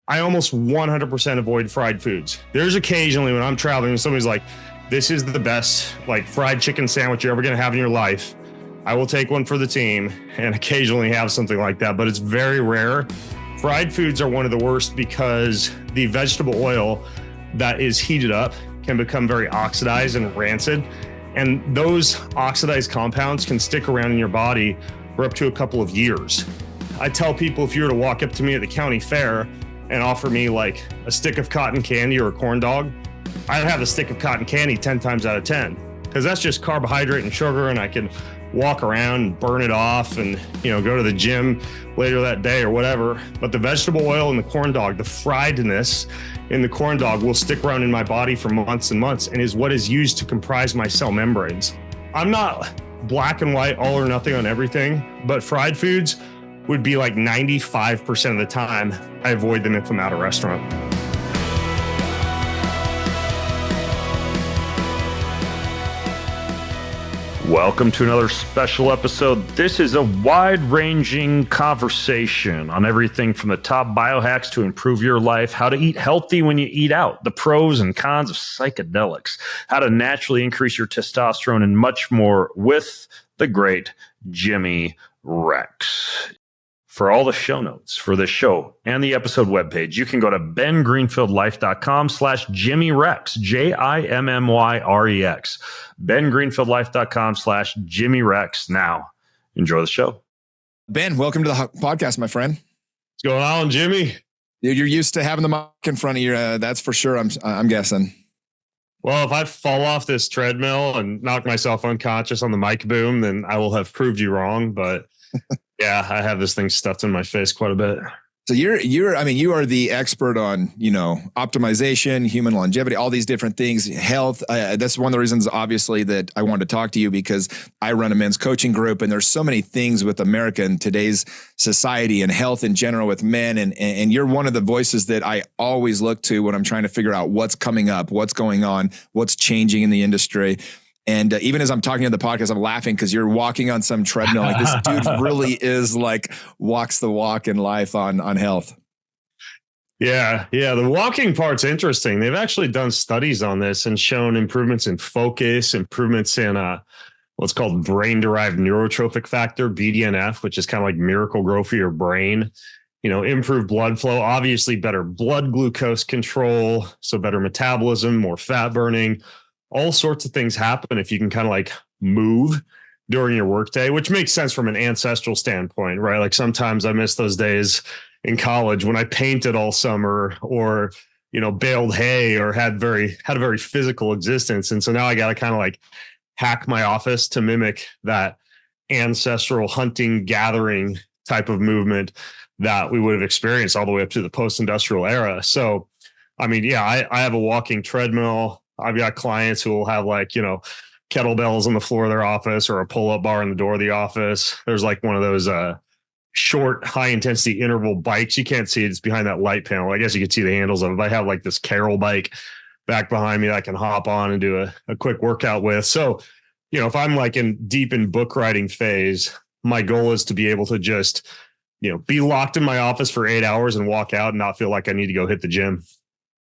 I almost 100% avoid fried foods. There's occasionally when I'm traveling and somebody's like, this is the best like fried chicken sandwich you're ever going to have in your life. I will take one for the team and occasionally have something like that, but it's very rare. Fried foods are one of the worst because the vegetable oil that is heated up can become very oxidized and rancid. And those oxidized compounds can stick around in your body for up to a couple of years. I tell people, if you were to walk up to me at the county fair and offer me like a stick of cotton candy or a corn dog, I'd have a stick of cotton candy 10 times out of 10, because that's just carbohydrate and sugar, and I can walk around and burn it off and, go to the gym later that day or whatever. But the vegetable oil in the corn dog, the friedness in the corn dog will stick around in my body for months and months and is what is used to comprise my cell membranes. I'm not black and white, all or nothing on everything, but fried foods would be like 95% of the time I avoid them if I'm at a restaurant. Welcome to another special episode. This is a wide-ranging conversation on everything from the top biohacks to improve your life, how to eat healthy when you eat out, the pros and cons of psychedelics, how to naturally increase your testosterone, and much more with the great Jimmy Rex. For all the show notes for this show and the episode webpage, you can go to bengreenfieldlife.com/JimmyRex, JIMMYREX, bengreenfieldlife.com/JimmyRex. Now, enjoy the show. Ben, welcome to the podcast, my friend. What's going on, Jimmy? Dude, you're used to having the mic in front of you. That's for sure. I'm guessing. Well, if I fall off this treadmill and knock myself unconscious on the mic boom, then I will have proved you wrong. But yeah, I have this thing stuffed in my face quite a bit. So you are the expert on, optimization, human longevity, all these different things, health. That's one of the reasons, obviously, that I wanted to talk to you, because I run a men's coaching group, and there's so many things with America and today's society and health in general with men. And you're one of the voices that I always look to when I'm trying to figure out what's coming up, what's going on, what's changing in the industry. And even as I'm talking on the podcast, I'm laughing because you're walking on some treadmill. Like, this dude really is like walks the walk in life on health. Yeah. The walking part's interesting. They've actually done studies on this and shown improvements in focus, improvements in what's called brain-derived neurotrophic factor, BDNF, which is kind of like miracle grow for your brain. Improved blood flow, obviously better blood glucose control, so better metabolism, more fat burning. All sorts of things happen if you can kind of like move during your workday, which makes sense from an ancestral standpoint, right? Like sometimes I miss those days in college when I painted all summer or, baled hay or had a very physical existence. And so now I got to kind of like hack my office to mimic that ancestral hunting, gathering type of movement that we would have experienced all the way up to the post-industrial era. So, I have a walking treadmill. I've got clients who will have like, kettlebells on the floor of their office or a pull-up bar in the door of the office. There's like one of those short, high-intensity interval bikes. You can't see it. It's behind that light panel. I guess you could see the handles of it. I have like this Carol bike back behind me that I can hop on and do a quick workout with. So, if I'm like deep in book writing phase, my goal is to be able to just, be locked in my office for 8 hours and walk out and not feel like I need to go hit the gym.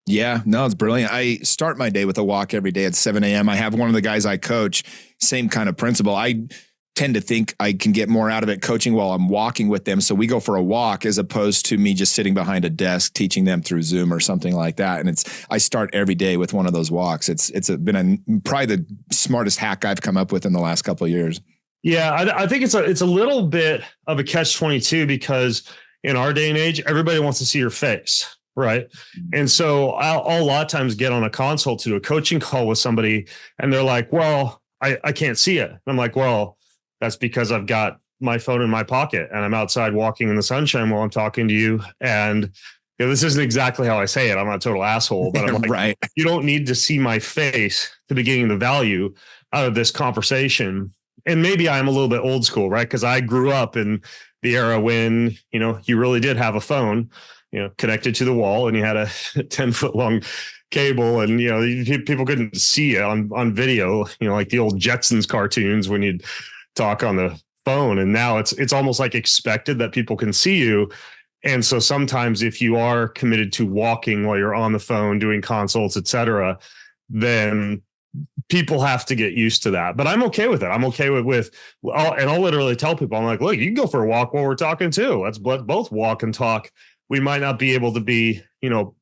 Yeah, no, it's brilliant. I start my day with a walk every day at 7 a.m. I have one of the guys I coach, same kind of principle. I tend to think I can get more out of it coaching while I'm walking with them. So we go for a walk as opposed to me just sitting behind a desk teaching them through Zoom or something like that. And I start every day with one of those walks. It's been probably the smartest hack I've come up with in the last couple of years. Yeah, I think it's a little bit of a catch-22 because in our day and age, everybody wants to see your face. Right. And so I'll a lot of times get on a consult to do a coaching call with somebody and they're like, well, I can't see it. And I'm like, well, that's because I've got my phone in my pocket and I'm outside walking in the sunshine while I'm talking to you. And this isn't exactly how I say it. I'm not a total asshole, but I'm like, right. You don't need to see my face to be getting the value out of this conversation. And maybe I'm a little bit old school, right? Because I grew up in the era when, you really did have a phone, connected to the wall and you had a 10-foot long cable and, people couldn't see it on video, like the old Jetsons cartoons when you'd talk on the phone. And now it's almost like expected that people can see you. And so sometimes if you are committed to walking while you're on the phone, doing consults, et cetera, then people have to get used to that. But I'm okay with it. I'm okay I'll literally tell people, I'm like, look, you can go for a walk while we're talking too. Let's both walk and talk. We might not be able to be,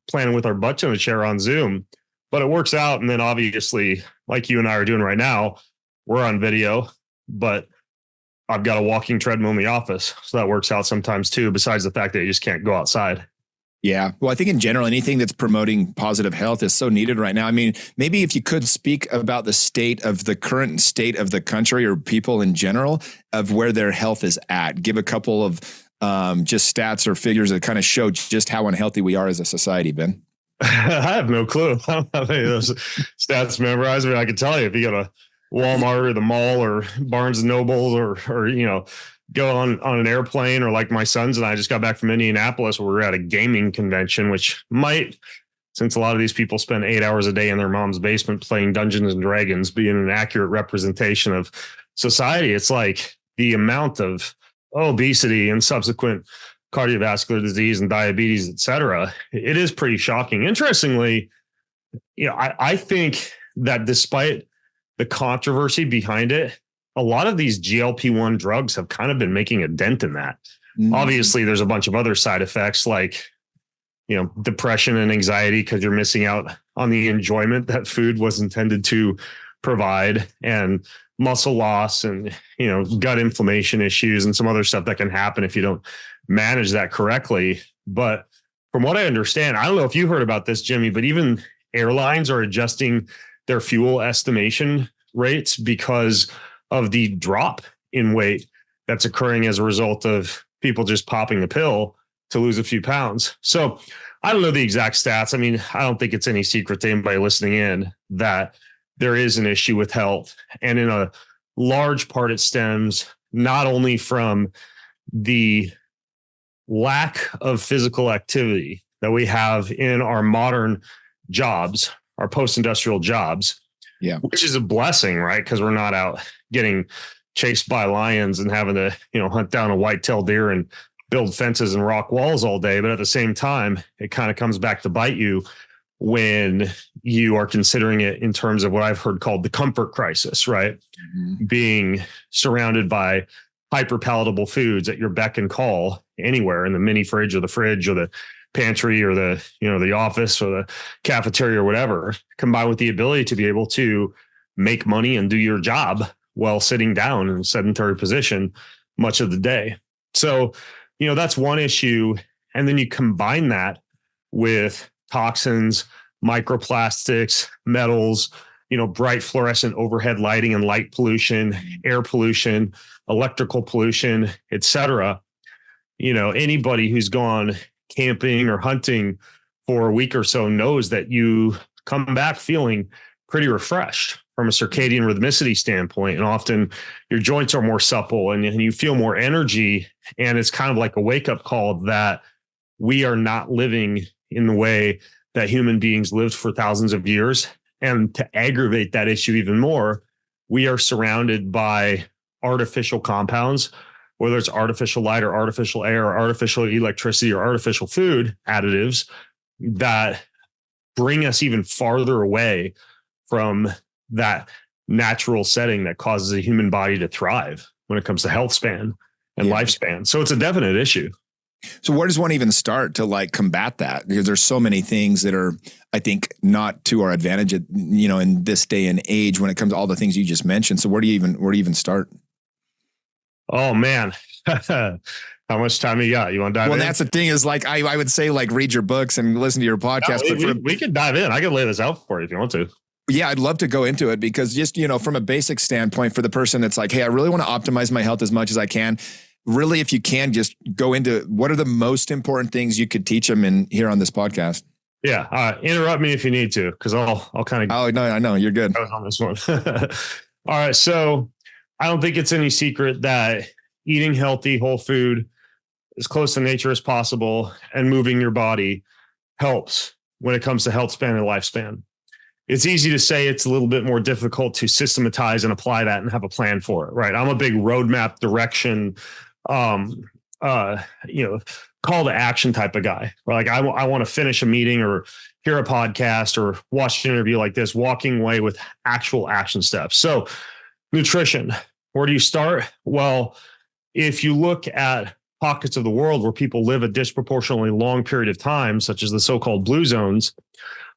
planning with our butts in a chair on Zoom, but it works out. And then obviously, like you and I are doing right now, we're on video, but I've got a walking treadmill in the office. So that works out sometimes too, besides the fact that you just can't go outside. Yeah. Well, I think in general, anything that's promoting positive health is so needed right now. I mean, maybe if you could speak about the current state of the country or people in general of where their health is at, give a couple of just stats or figures that kind of show just how unhealthy we are as a society, Ben. I have no clue. I don't have any of those stats memorized. I mean, I can tell you if you go to Walmart or the mall or Barnes and Noble or go on an airplane, or like my sons and I just got back from Indianapolis where we were at a gaming convention, which might, since a lot of these people spend 8 hours a day in their mom's basement playing Dungeons and Dragons, being an accurate representation of society. It's like the amount of obesity and subsequent cardiovascular disease and diabetes, et cetera. It is pretty shocking. Interestingly, I think that despite the controversy behind it, a lot of these GLP-1 drugs have kind of been making a dent in that. Mm-hmm. Obviously, there's a bunch of other side effects like, depression and anxiety because you're missing out on the enjoyment that food was intended to provide, and muscle loss and, gut inflammation issues and some other stuff that can happen if you don't manage that correctly. But from what I understand, I don't know if you heard about this, Jimmy, but even airlines are adjusting their fuel estimation rates because of the drop in weight that's occurring as a result of people just popping the pill to lose a few pounds. So I don't know the exact stats. I mean, I don't think it's any secret to anybody listening in that there is an issue with health. And in a large part, it stems not only from the lack of physical activity that we have in our modern jobs, our post-industrial jobs, which is a blessing, right? Because we're not out getting chased by lions and having to, hunt down a white-tailed deer and build fences and rock walls all day. But at the same time, it kind of comes back to bite you when you are considering it in terms of what I've heard called the comfort crisis, right? Mm-hmm. Being surrounded by hyper palatable foods at your beck and call anywhere in the mini fridge or the pantry or the office or the cafeteria or whatever, combined with the ability to be able to make money and do your job while sitting down in a sedentary position much of the day. So, that's one issue. And then you combine that with toxins, microplastics, metals, bright fluorescent overhead lighting and light pollution, air pollution, electrical pollution, et cetera. Anybody who's gone camping or hunting for a week or so knows that you come back feeling pretty refreshed from a circadian rhythmicity standpoint. And often your joints are more supple and you feel more energy. And it's kind of like a wake-up call that we are not living in the way that human beings lived for thousands of years. And to aggravate that issue even more, we are surrounded by artificial compounds, whether it's artificial light or artificial air or artificial electricity or artificial food additives that bring us even farther away from that natural setting that causes a human body to thrive when it comes to health span and lifespan. So it's a definite issue. So where does one even start to combat that? Because there's so many things that are, I think, not to our advantage, in this day and age when it comes to all the things you just mentioned. So where do you even start? Oh man. How much time you got? You want to dive in? Well, that's the thing is I would say read your books and listen to your podcast. No, we can dive in. I can lay this out for you if you want to. Yeah, I'd love to go into it because just, from a basic standpoint for the person that's like, hey, I really want to optimize my health as much as I can. Really, if you can just go into what are the most important things you could teach them in here on this podcast? Yeah. Interrupt me if you need to, because I'll kind of. Oh, no, I know. You're good. On this one. All right. So I don't think it's any secret that eating healthy, whole food, as close to nature as possible, and moving your body helps when it comes to health span and lifespan. It's easy to say, it's a little bit more difficult to systematize and apply that and have a plan for it, right? I'm a big roadmap direction you know, call to action type of guy. Like I want to finish a meeting or hear a podcast or watch an interview like this, walking away with actual action steps. So nutrition, where do you start? Well, if you look at pockets of the world where people live a disproportionately long period of time, such as the so-called blue zones,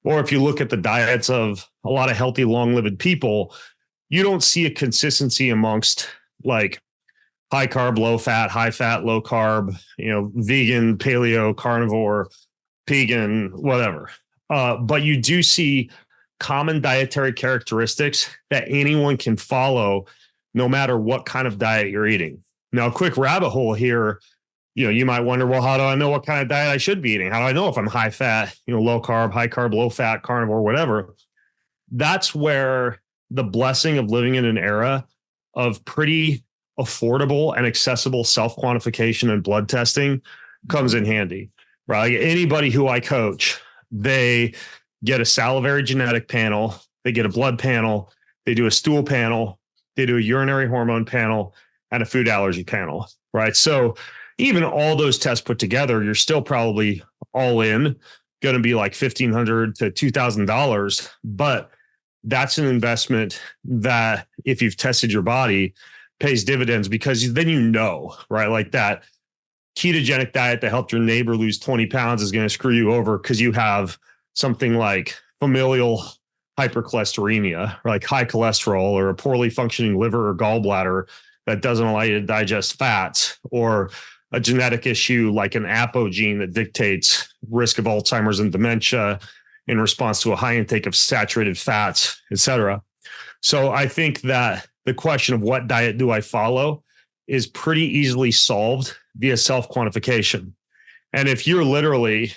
or if you look at the diets of a lot of healthy, long-lived people, you don't see a consistency amongst like high carb, low fat, high fat, low carb, vegan, paleo, carnivore, vegan, whatever. But you do see common dietary characteristics that anyone can follow no matter what kind of diet you're eating. Now, a quick rabbit hole here, you might wonder, well, how do I know what kind of diet I should be eating? How do I know if I'm high fat, low carb, high carb, low fat, carnivore, whatever? That's where the blessing of living in an era of pretty affordable and accessible self-quantification and blood testing comes in handy, right? Like anybody who I coach, they get a salivary genetic panel, they get a blood panel, they do a stool panel, they do a urinary hormone panel, and a food allergy panel, right? So even all those tests put together, you're still probably all in going to be like $1,500 to $2,000. But that's an investment that if you've tested your body pays dividends, because then right? Like that ketogenic diet that helped your neighbor lose 20 pounds is going to screw you over because you have something like familial hypercholesteremia, or like high cholesterol, or a poorly functioning liver or gallbladder that doesn't allow you to digest fats, or a genetic issue like an apogene that dictates risk of Alzheimer's and dementia in response to a high intake of saturated fats, et cetera. So I think that the question of what diet do I follow is pretty easily solved via self-quantification. And if you're literally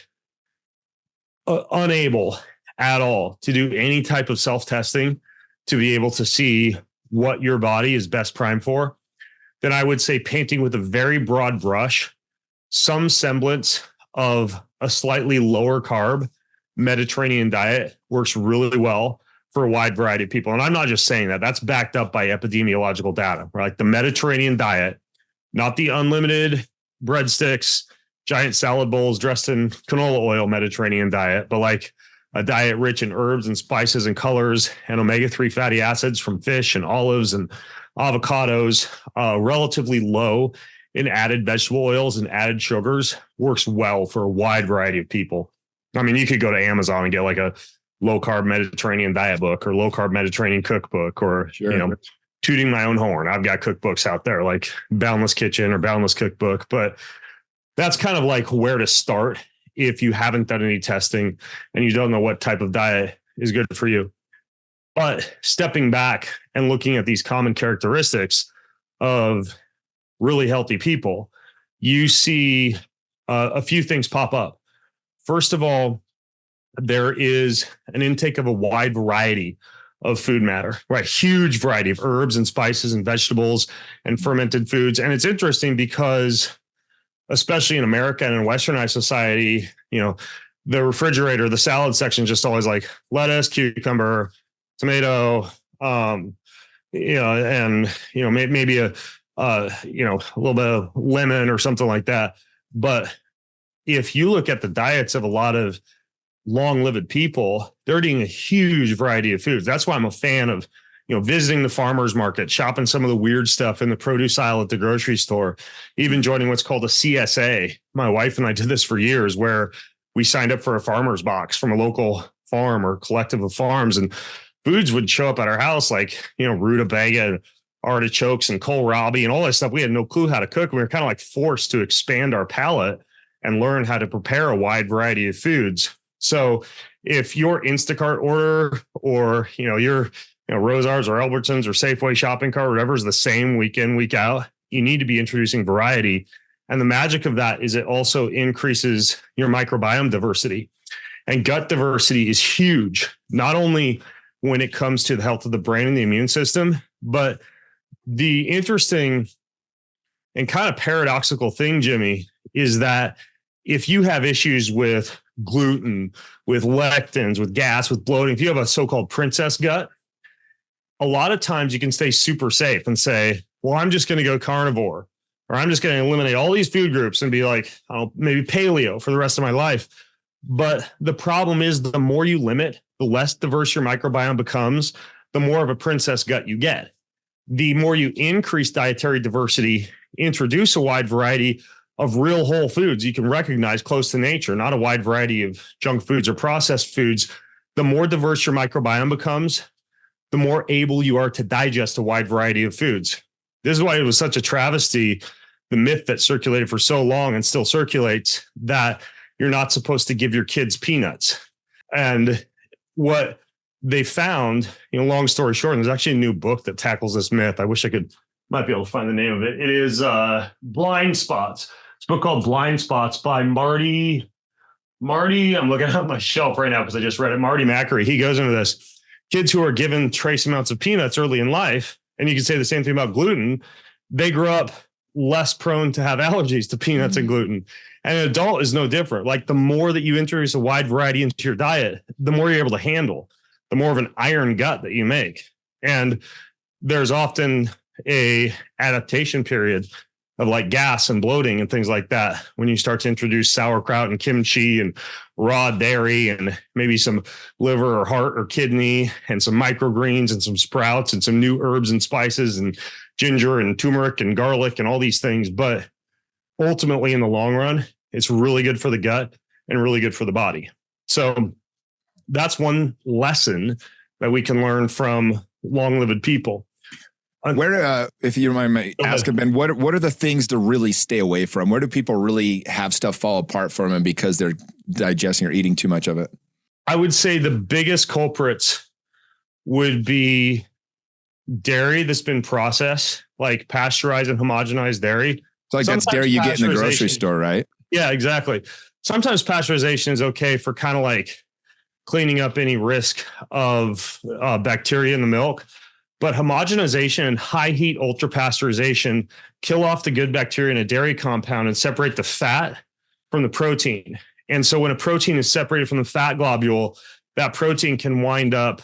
unable at all to do any type of self-testing to be able to see what your body is best primed for, then I would say painting with a very broad brush, some semblance of a slightly lower carb Mediterranean diet works really well for a wide variety of people. And I'm not just saying that, that's backed up by epidemiological data, right? Like the Mediterranean diet, not the unlimited breadsticks, giant salad bowls dressed in canola oil Mediterranean diet, but like a diet rich in herbs and spices and colors and omega-3 fatty acids from fish and olives and avocados, relatively low in added vegetable oils and added sugars, works well for a wide variety of people. I mean, you could go to Amazon and get like a low carb Mediterranean diet book or low carb Mediterranean cookbook, or, tooting my own horn. I've got cookbooks out there like Boundless Kitchen or Boundless Cookbook, but that's kind of like where to start if you haven't done any testing and you don't know what type of diet is good for you. But stepping back and looking at these common characteristics of really healthy people, you see a few things pop up. First of all, there is an intake of a wide variety of food matter, right? Huge variety of herbs and spices and vegetables and fermented foods. And it's interesting because, especially in America and in Westernized society, the refrigerator, the salad section is just always like lettuce, cucumber, tomato, and maybe a little bit of lemon or something like that. But if you look at the diets of a lot of long-lived people, they're eating a huge variety of foods. That's why I'm a fan of, visiting the farmers market, shopping some of the weird stuff in the produce aisle at the grocery store, even joining what's called a CSA. My wife and I did this for years, where we signed up for a farmer's box from a local farm or collective of farms, and foods would show up at our house like, rutabaga and artichokes and kohlrabi and all that stuff. We had no clue how to cook. We were kind of like forced to expand our palate and learn how to prepare a wide variety of foods. So if your Instacart order or, your Rosar's or Albertsons or Safeway shopping cart, whatever, is the same week in, week out, you need to be introducing variety. And the magic of that is it also increases your microbiome diversity. And gut diversity is huge, not only when it comes to the health of the brain and the immune system, but the interesting and kind of paradoxical thing, Jimmy, is that if you have issues with gluten, with lectins, with gas, with bloating, if you have a so-called princess gut, a lot of times you can stay super safe and say, well, I'm just going to go carnivore, or I'm just going to eliminate all these food groups and be like, I'll maybe paleo for the rest of my life. But the problem is the more you limit, the less diverse your microbiome becomes, the more of a princess gut you get. The more you increase dietary diversity, introduce a wide variety of real whole foods you can recognize close to nature, not a wide variety of junk foods or processed foods, the more diverse your microbiome becomes, the more able you are to digest a wide variety of foods. This is why it was such a travesty, the myth that circulated for so long and still circulates, that you're not supposed to give your kids peanuts. And what they found, long story short, and there's actually a new book that tackles this myth. I wish might be able to find the name of it. It is Blind Spots. It's a book called Blind Spots by Marty. I'm looking at my shelf right now because I just read it. Marty Macri. He goes into this. Kids who are given trace amounts of peanuts early in life, and you can say the same thing about gluten, they grow up less prone to have allergies to peanuts and gluten. And an adult is no different. Like the more that you introduce a wide variety into your diet, the more you're able to handle, the more of an iron gut that you make. And there's often a adaptation period of like gas and bloating and things like that when you start to introduce sauerkraut and kimchi and raw dairy and maybe some liver or heart or kidney and some microgreens and some sprouts and some new herbs and spices and ginger and turmeric and garlic and all these things. But ultimately, in the long run, it's really good for the gut and really good for the body. So that's one lesson that we can learn from long-lived people. Where, if you don't mind me asking, Ben, what are the things to really stay away from? Where do people really have stuff fall apart from them because they're digesting or eating too much of it? I would say the biggest culprits would be dairy that's been processed, like pasteurized and homogenized dairy. So like that's dairy you get in the grocery store, right? Yeah, exactly. Sometimes pasteurization is okay for kind of like cleaning up any risk of bacteria in the milk. But homogenization and high heat ultra pasteurization kill off the good bacteria in a dairy compound and separate the fat from the protein. And so when a protein is separated from the fat globule, that protein can wind up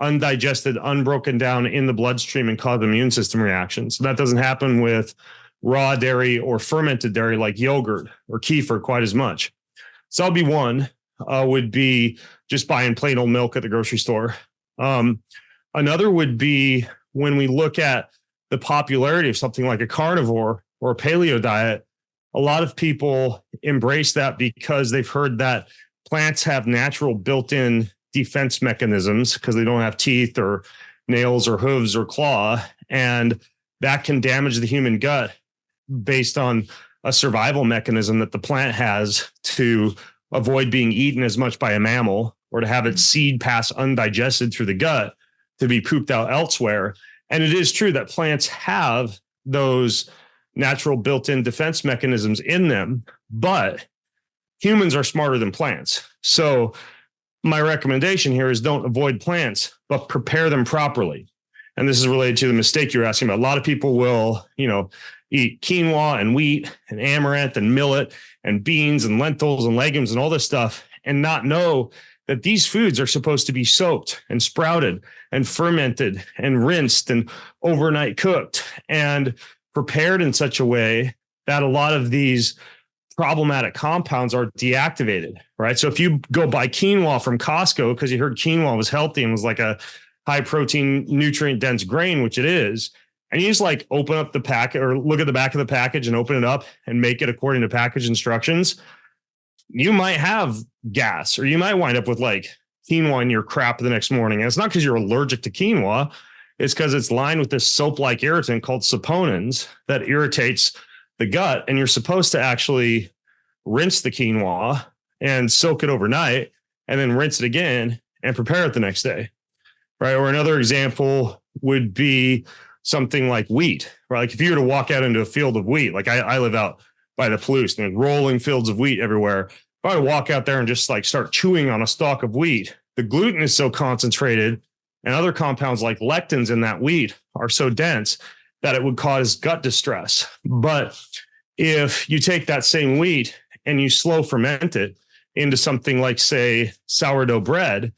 undigested, unbroken down in the bloodstream and cause immune system reactions. So that doesn't happen with raw dairy or fermented dairy like yogurt or kefir quite as much. So that'll be one, would be just buying plain old milk at the grocery store. Another would be when we look at the popularity of something like a carnivore or a paleo diet, a lot of people embrace that because they've heard that plants have natural built-in defense mechanisms because they don't have teeth or nails or hooves or claw. And that can damage the human gut based on a survival mechanism that the plant has to avoid being eaten as much by a mammal or to have its seed pass undigested through the gut to be pooped out elsewhere. And it is true that plants have those natural built-in defense mechanisms in them, but humans are smarter than plants. So my recommendation here is don't avoid plants, but prepare them properly. And this is related to the mistake you're asking about. A lot of people will, eat quinoa and wheat and amaranth and millet and beans and lentils and legumes and all this stuff and not know that these foods are supposed to be soaked and sprouted and fermented and rinsed and overnight cooked and prepared in such a way that a lot of these problematic compounds are deactivated, right? So if you go buy quinoa from Costco because you heard quinoa was healthy and was like a high protein, nutrient dense grain, which it is, and you just like open up the packet or look at the back of the package and open it up and make it according to package instructions, you might have gas or you might wind up with like quinoa in your crap the next morning. And it's not because you're allergic to quinoa. It's because it's lined with this soap-like irritant called saponins that irritates the gut. And you're supposed to actually rinse the quinoa and soak it overnight and then rinse it again and prepare it the next day, right? Or another example would be something like wheat, right? Like if you were to walk out into a field of wheat, like I live out by the Palouse and rolling fields of wheat everywhere. If I walk out there and just like start chewing on a stalk of wheat, the gluten is so concentrated and other compounds like lectins in that wheat are so dense that it would cause gut distress. But if you take that same wheat and you slow ferment it into something like, say, sourdough bread,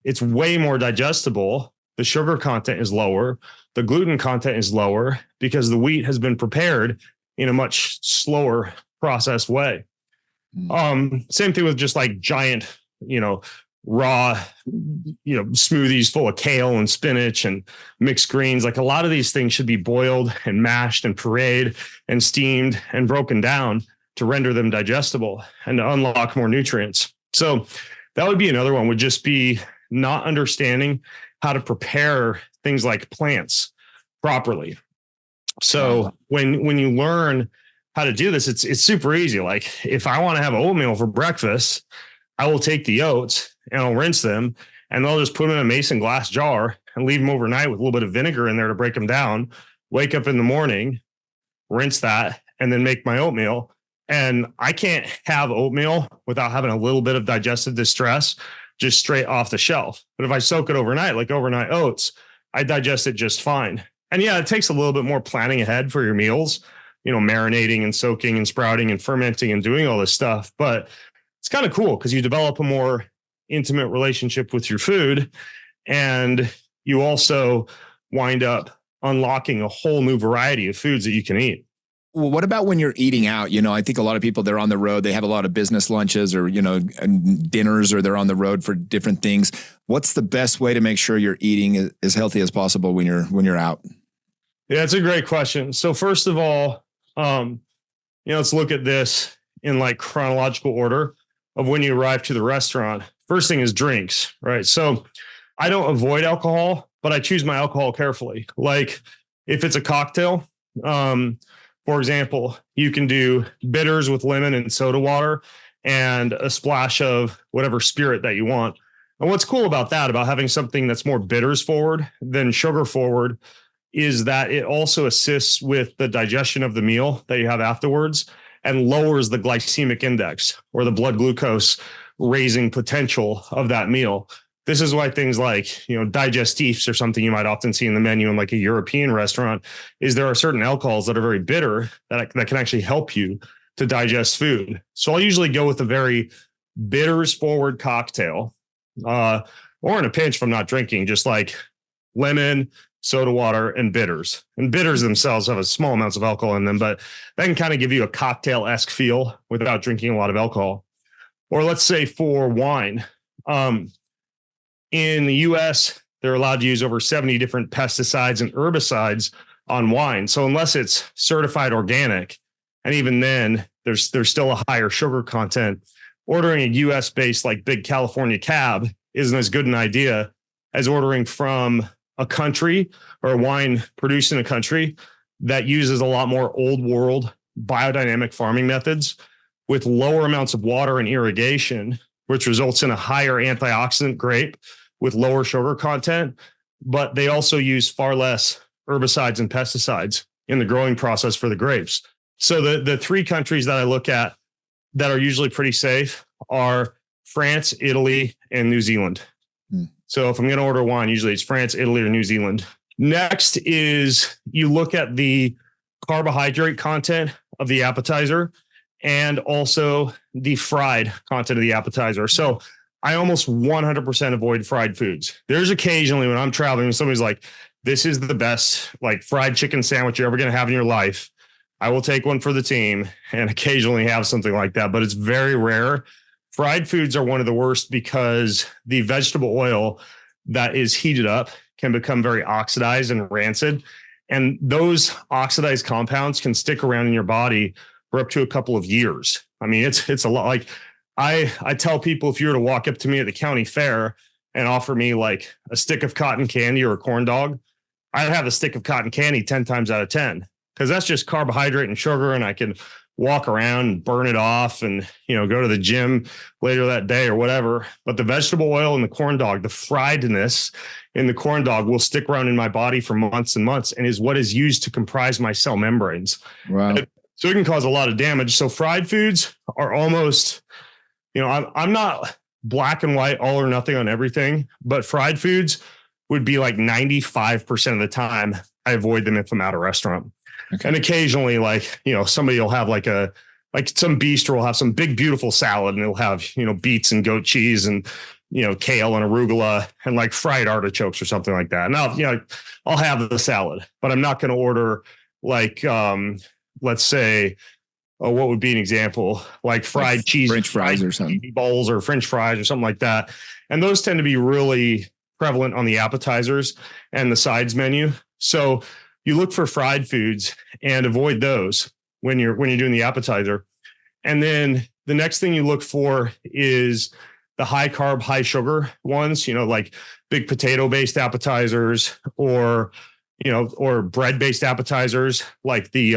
it's way more digestible. The sugar content is lower. The gluten content is lower because the wheat has been prepared in a much slower processed way. Same thing with just like giant, raw, smoothies full of kale and spinach and mixed greens. Like a lot of these things should be boiled and mashed and pureed and steamed and broken down to render them digestible and to unlock more nutrients. So that would be another one, would just be not understanding how to prepare things like plants properly. So when you learn how to do this, it's super easy. Like if I want to have oatmeal for breakfast, I will take the oats and I'll rinse them, and I'll just put them in a mason glass jar and leave them overnight with a little bit of vinegar in there to break them down. Wake up in the morning, rinse that, and then make my oatmeal. And I can't have oatmeal without having a little bit of digestive distress just straight off the shelf. But if I soak it overnight, like overnight oats, I digest it just fine. And yeah, it takes a little bit more planning ahead for your meals, marinating and soaking and sprouting and fermenting and doing all this stuff. But it's kind of cool because you develop a more intimate relationship with your food, and you also wind up unlocking a whole new variety of foods that you can eat. Well, what about when you're eating out? I think a lot of people, they're on the road, they have a lot of business lunches or, dinners, or they're on the road for different things. What's the best way to make sure you're eating as healthy as possible when you're out? Yeah, it's a great question. So first of all, let's look at this in like chronological order of when you arrive to the restaurant. First thing is drinks, right? So I don't avoid alcohol, but I choose my alcohol carefully. Like if it's a cocktail, for example, you can do bitters with lemon and soda water and a splash of whatever spirit that you want. And what's cool about that, about having something that's more bitters forward than sugar forward, is that it also assists with the digestion of the meal that you have afterwards and lowers the glycemic index or the blood glucose raising potential of that meal. This is why things like, digestifs or something you might often see in the menu in like a European restaurant, is there are certain alcohols that are very bitter that can actually help you to digest food. So I'll usually go with a very bitters forward cocktail, or in a pinch if I'm not drinking, just like lemon, soda water, and bitters. And bitters themselves have a small amounts of alcohol in them, but that can kind of give you a cocktail-esque feel without drinking a lot of alcohol. Or let's say for wine, in the US, they're allowed to use over 70 different pesticides and herbicides on wine. So unless it's certified organic, and even then there's still a higher sugar content, ordering a US based like big California cab isn't as good an idea as ordering from a country or a wine produced in a country that uses a lot more old world biodynamic farming methods with lower amounts of water and irrigation, which results in a higher antioxidant grape with lower sugar content. But they also use far less herbicides and pesticides in the growing process for the grapes. So the three countries that I look at that are usually pretty safe are France, Italy, and New Zealand. So if I'm going to order wine, usually it's France, Italy, or New Zealand. Next is you look at the carbohydrate content of the appetizer and also the fried content of the appetizer. So I almost 100% avoid fried foods. There's occasionally when I'm traveling and somebody's like, this is the best like fried chicken sandwich you're ever going to have in your life, I will take one for the team and occasionally have something like that, but it's very rare. Fried foods are one of the worst because the vegetable oil that is heated up can become very oxidized and rancid. And those oxidized compounds can stick around in your body for up to a couple of years. I mean, it's a lot. Like I tell people, if you were to walk up to me at the county fair and offer me like a stick of cotton candy or a corn dog, I'd have a stick of cotton candy 10 times out of 10, because that's just carbohydrate and sugar. And I can walk around and burn it off and, go to the gym later that day or whatever. But the vegetable oil in the corn dog, the friedness in the corn dog will stick around in my body for months and months and is what is used to comprise my cell membranes. Wow. So it can cause a lot of damage. So fried foods are almost, I'm not black and white, all or nothing on everything, but fried foods would be like 95% of the time I avoid them if I'm at a restaurant. Okay. And occasionally, like, somebody will have like some bistro will have some big, beautiful salad and it'll have, beets and goat cheese and, kale and arugula and like fried artichokes or something like that. Now, I'll have the salad, but I'm not going to order like let's say, what would be an example? Like fried like cheese, French fries or something, bowls or French fries or something like that. And those tend to be really prevalent on the appetizers and the sides menu. So you look for fried foods and avoid those when you're doing the appetizer. And then the next thing you look for is the high carb, high sugar ones, like big potato based appetizers or bread based appetizers, like the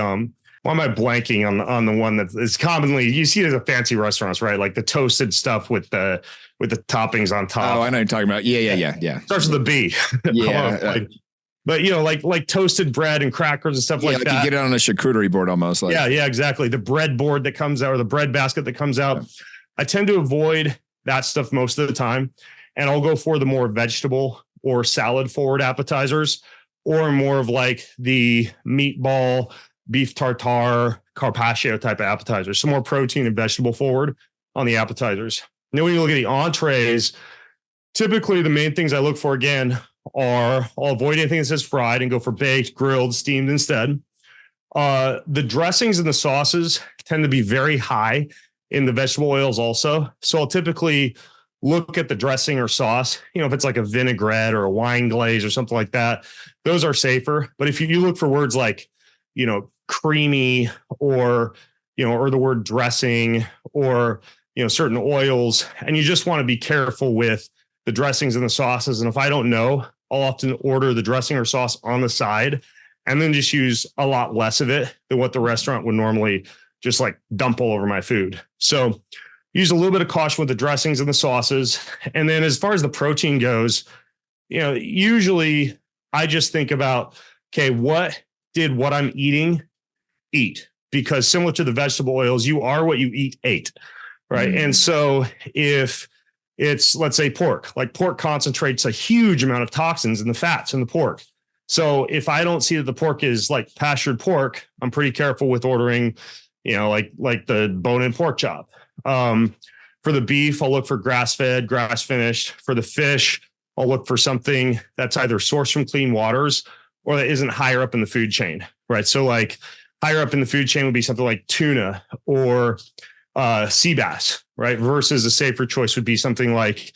why am I blanking on the one that is commonly you see it at fancy restaurants, right? Like the toasted stuff with the toppings on top. Oh, I know you're talking about. Yeah. Starts with a B. Yeah. But like toasted bread and crackers and stuff like that. You get it on a charcuterie board almost. Like. Yeah, exactly. The bread board that comes out or the bread basket that comes out. Yeah. I tend to avoid that stuff most of the time. And I'll go for the more vegetable or salad forward appetizers, or more of like the meatball, beef tartare, carpaccio type of appetizers. So more protein and vegetable forward on the appetizers. And then when you look at the entrees, typically the main things I look for again are I'll avoid anything that says fried and go for baked, grilled, steamed instead. The dressings and the sauces tend to be very high in the vegetable oils also. So I'll typically look at the dressing or sauce, if it's like a vinaigrette or a wine glaze or something like that, those are safer. But if you look for words like, creamy or the word dressing or, certain oils, and you just want to be careful with the dressings and the sauces. And if I don't know, I'll often order the dressing or sauce on the side and then just use a lot less of it than what the restaurant would normally just like dump all over my food. So use a little bit of caution with the dressings and the sauces. And then as far as the protein goes, usually I just think about, okay, what did what I'm eating eat? Because similar to the vegetable oils, you are what you ate, right? Mm-hmm. And so if it's, let's say pork, like pork concentrates a huge amount of toxins in the fats in the pork. So if I don't see that the pork is like pastured pork, I'm pretty careful with ordering, like the bone-in pork chop. For the beef, I'll look for grass-fed, grass-finished. For the fish, I'll look for something that's either sourced from clean waters or that isn't higher up in the food chain, right? So like higher up in the food chain would be something like tuna or sea bass, right? Versus a safer choice would be something like,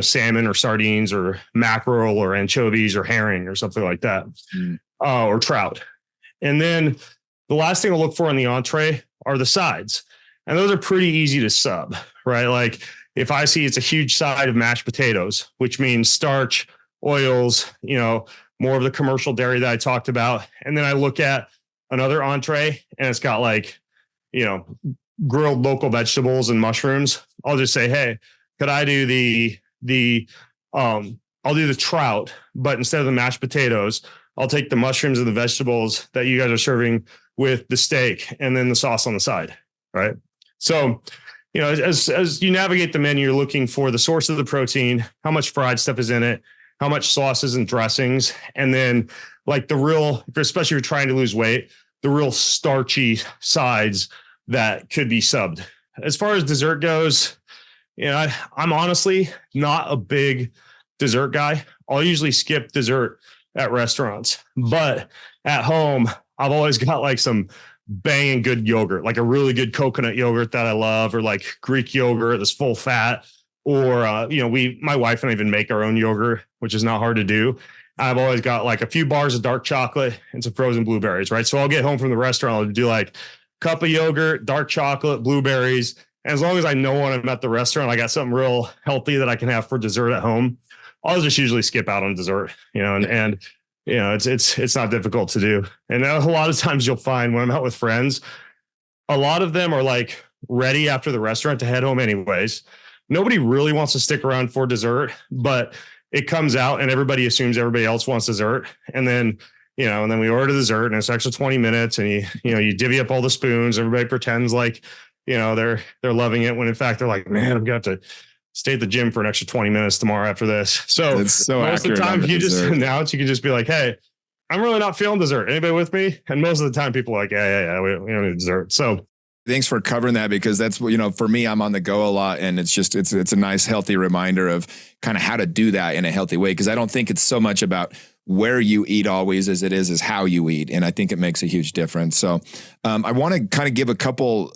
salmon or sardines or mackerel or anchovies or herring or something like that, or trout. And then the last thing I'll look for in the entree are the sides. And those are pretty easy to sub, right? Like if I see it's a huge side of mashed potatoes, which means starch, oils, more of the commercial dairy that I talked about. And then I look at another entree and it's got like, grilled local vegetables and mushrooms. I'll just say, hey, could I do I'll do the trout, but instead of the mashed potatoes, I'll take the mushrooms and the vegetables that you guys are serving with the steak and then the sauce on the side, right? So, as you navigate the menu, you're looking for the source of the protein, how much fried stuff is in it, how much sauces and dressings, and then like the real, especially if you're trying to lose weight, the real starchy sides that could be subbed. As far as dessert goes, I'm honestly not a big dessert guy. I'll usually skip dessert at restaurants, but at home, I've always got like some banging good yogurt, like a really good coconut yogurt that I love, or like Greek yogurt that's full fat, or my wife and I even make our own yogurt, which is not hard to do. I've always got like a few bars of dark chocolate and some frozen blueberries, right? So I'll get home from the restaurant, I'll do like cup of yogurt, dark chocolate, blueberries. And as long as I know when I'm at the restaurant, I got something real healthy that I can have for dessert at home, I'll just usually skip out on dessert, and it's not difficult to do. And a lot of times you'll find when I'm out with friends, a lot of them are like ready after the restaurant to head home anyways. Nobody really wants to stick around for dessert, but it comes out and everybody assumes everybody else wants dessert. And then, and then we order dessert and it's extra 20 minutes and you divvy up all the spoons. Everybody pretends like, they're loving it when in fact they're like, man, I'm going to have to stay at the gym for an extra 20 minutes tomorrow after this. So most of the time you just announce, you can just be like, hey, I'm really not feeling dessert. Anybody with me? And most of the time people are like, yeah, we don't need dessert. So thanks for covering that, because that's, for me, I'm on the go a lot, and it's a nice, healthy reminder of kind of how to do that in a healthy way. Cause I don't think it's so much about where you eat always as it is how you eat. And I think it makes a huge difference. So I want to kind of give a couple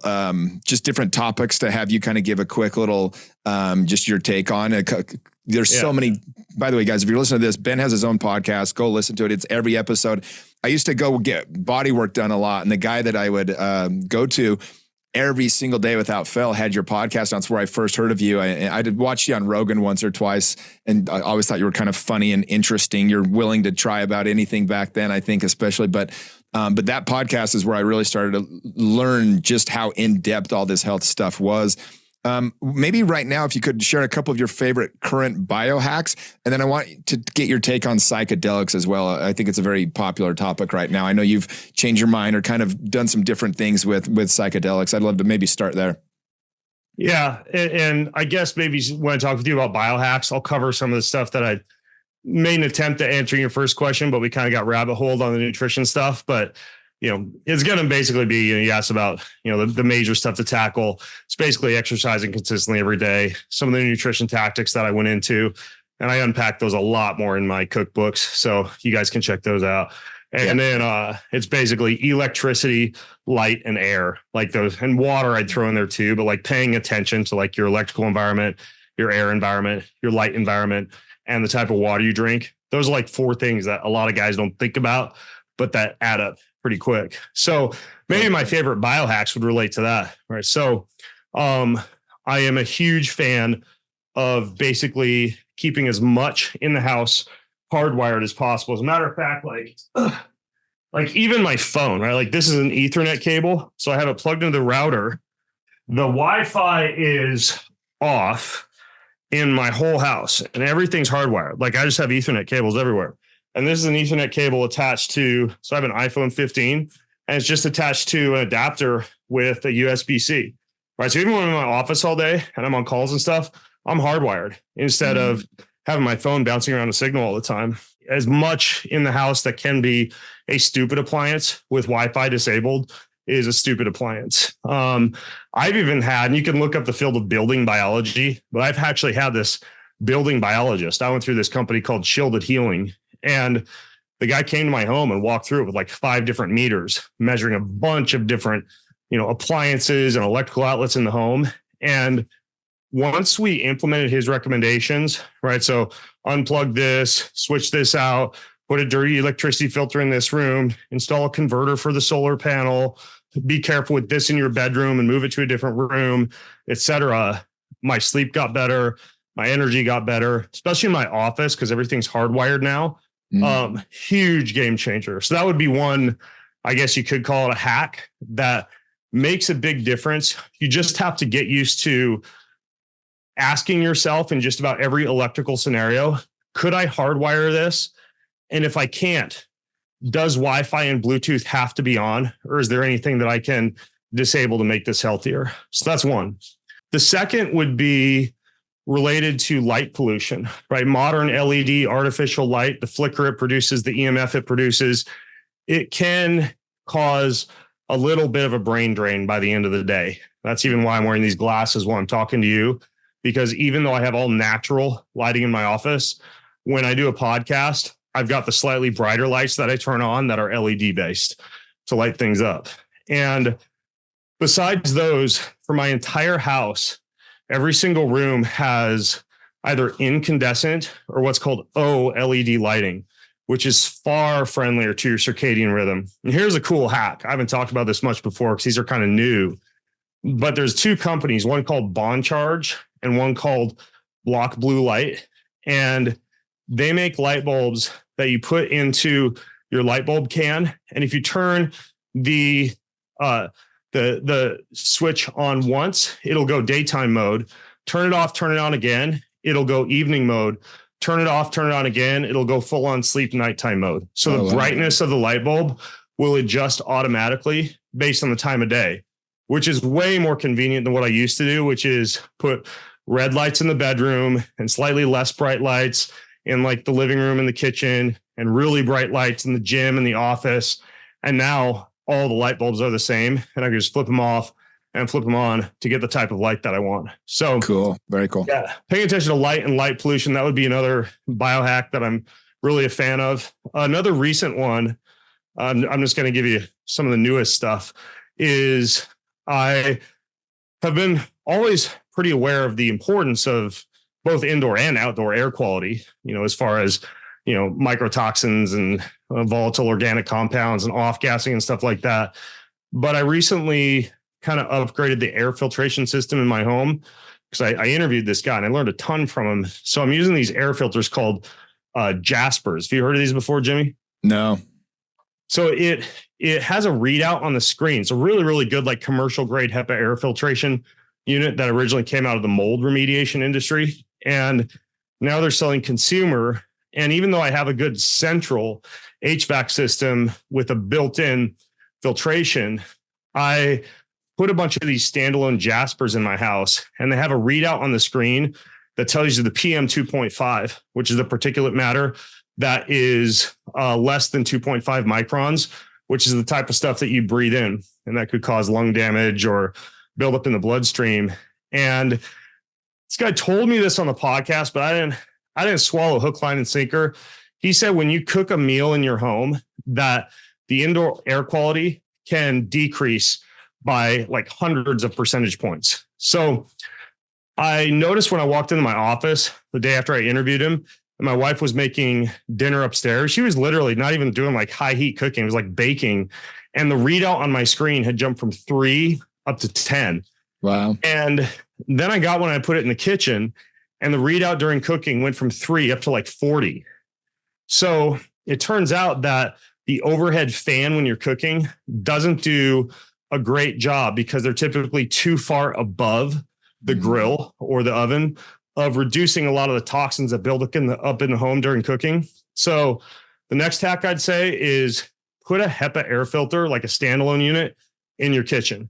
just different topics to have you kind of give a quick little just your take on it. There's so many, by the way, guys, if you're listening to this, Ben has his own podcast. Go listen to it. It's every episode. I used to go get body work done a lot. And the guy that I would go to every single day without fail had your podcast on. That's where I first heard of you. I did watch you on Rogan once or twice, and I always thought you were kind of funny and interesting. You're willing to try about anything back then, I think, especially. But that podcast is where I really started to learn just how in-depth all this health stuff was. Maybe right now, if you could share a couple of your favorite current biohacks, and then I want to get your take on psychedelics as well. I think it's a very popular topic right now. I know you've changed your mind or kind of done some different things with psychedelics. I'd love to maybe start there. Yeah. And I guess maybe when I talk with you about biohacks, I'll cover some of the stuff that I made an attempt at answering your first question, but we kind of got rabbit holed on the nutrition stuff. But it's going to basically be, you asked about, the major stuff to tackle. It's basically exercising consistently every day. Some of the nutrition tactics that I went into, and I unpacked those a lot more in my cookbooks. So you guys can check those out. And then it's basically electricity, light, and air, like those, and water I'd throw in there too, but like paying attention to like your electrical environment, your air environment, your light environment, and the type of water you drink. Those are like 4 things that a lot of guys don't think about, but that add up pretty quick. So maybe my favorite biohacks would relate to that. Right. So I am a huge fan of basically keeping as much in the house hardwired as possible. As a matter of fact, like even my phone, right? Like this is an Ethernet cable. So I have it plugged into the router. The Wi-Fi is off in my whole house and everything's hardwired. Like I just have Ethernet cables everywhere. And this is an Ethernet cable attached to, so I have an iPhone 15 and it's just attached to an adapter with a USB-C, right? So even when I'm in my office all day and I'm on calls and stuff, I'm hardwired instead of having my phone bouncing around a signal all the time. As much in the house that can be a stupid appliance with Wi-Fi disabled is a stupid appliance. I've even had, and you can look up the field of building biology, but I've actually had this building biologist. I went through this company called Shielded Healing. And the guy came to my home and walked through it with like 5 different meters, measuring a bunch of different, appliances and electrical outlets in the home. And once we implemented his recommendations, right? So unplug this, switch this out, put a dirty electricity filter in this room, install a converter for the solar panel, be careful with this in your bedroom and move it to a different room, etc. My sleep got better. My energy got better, especially in my office because everything's hardwired now. Huge game changer. So that would be one, I guess you could call it a hack that makes a big difference. You just have to get used to asking yourself in just about every electrical scenario, could I hardwire this? And if I can't, does Wi-Fi and Bluetooth have to be on, or is there anything that I can disable to make this healthier? So that's one. The second would be related to light pollution, right? Modern LED, artificial light, the flicker it produces, the EMF it produces, it can cause a little bit of a brain drain by the end of the day. That's even why I'm wearing these glasses while I'm talking to you, because even though I have all natural lighting in my office, when I do a podcast, I've got the slightly brighter lights that I turn on that are LED based to light things up. And besides those, for my entire house, every single room has either incandescent or what's called OLED lighting, which is far friendlier to your circadian rhythm. And here's a cool hack. I haven't talked about this much before because these are kind of new, but there's 2 companies, one called Bond Charge and one called Block Blue Light. And they make light bulbs that you put into your light bulb can. And if you turn the switch on once, it'll go daytime mode. Turn it off, turn it on again, it'll go evening mode. Turn it off, turn it on again, it'll go full on sleep nighttime mode. So the brightness of the light bulb will adjust automatically based on the time of day, which is way more convenient than what I used to do, which is put red lights in the bedroom and slightly less bright lights in like the living room and the kitchen and really bright lights in the gym and the office. And now all the light bulbs are the same and I can just flip them off and flip them on to get the type of light that I want. So cool. Very cool. Yeah. Paying attention to light and light pollution. That would be another biohack that I'm really a fan of. Another recent one, I'm just going to give you some of the newest stuff, is I have been always pretty aware of the importance of both indoor and outdoor air quality, as far as, microtoxins and volatile organic compounds and off gassing and stuff like that. But I recently kind of upgraded the air filtration system in my home because I interviewed this guy and I learned a ton from him. So I'm using these air filters called Jaspers. Have you heard of these before, Jimmy? No. So it has a readout on the screen. It's a really, really good, like commercial grade HEPA air filtration unit that originally came out of the mold remediation industry. And now they're selling consumer. And even though I have a good central HVAC system with a built-in filtration, I put a bunch of these standalone Jaspers in my house, and they have a readout on the screen that tells you the PM 2.5, which is the particulate matter that is less than 2.5 microns, which is the type of stuff that you breathe in, and that could cause lung damage or build up in the bloodstream. And this guy told me this on the podcast, but I didn't swallow hook, line, and sinker. He said when you cook a meal in your home, that the indoor air quality can decrease by like hundreds of percentage points. So I noticed when I walked into my office the day after I interviewed him, and my wife was making dinner upstairs. She was literally not even doing like high heat cooking. It was like baking. And the readout on my screen had jumped from 3 up to 10. Wow. And then I got when I put it in the kitchen, and the readout during cooking went from 3 up to like 40. So it turns out that the overhead fan when you're cooking doesn't do a great job because they're typically too far above the grill or the oven of reducing a lot of the toxins that build up in the home during cooking. So the next hack I'd say is put a HEPA air filter, like a standalone unit, in your kitchen.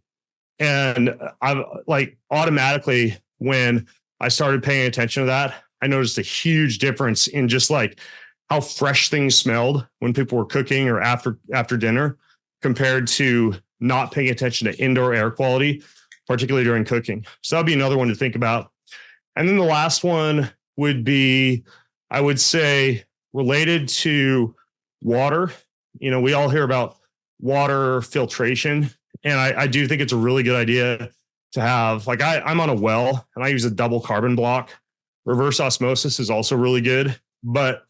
And I've like automatically, when I started paying attention to that, I noticed a huge difference in just like how fresh things smelled when people were cooking or after dinner compared to not paying attention to indoor air quality, particularly during cooking. So that'd be another one to think about. And then the last one would be, I would say, related to water. We all hear about water filtration, and I do think it's a really good idea to have, like I'm on a well and I use a double carbon block. Reverse osmosis is also really good. But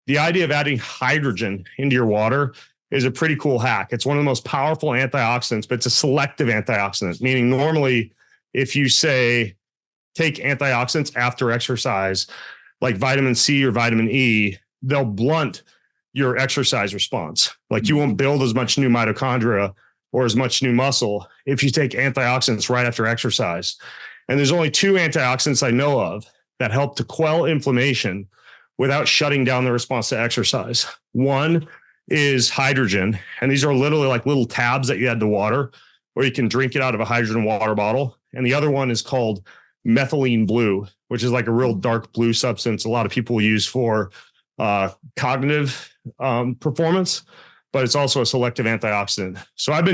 the idea of adding hydrogen into your water is a pretty cool hack. It's one of the most powerful antioxidants, but it's a selective antioxidant, meaning normally if you say take antioxidants after exercise, like vitamin C or vitamin E, they'll blunt your exercise response. Like you won't build as much new mitochondria or as much new muscle if you take antioxidants right after exercise. And there's only 2 antioxidants I know of that help to quell inflammation without shutting down the response to exercise. One is hydrogen. And these are literally like little tabs that you add to water, or you can drink it out of a hydrogen water bottle. And the other one is called methylene blue, which is like a real dark blue substance a lot of people use for cognitive performance, but it's also a selective antioxidant. So I've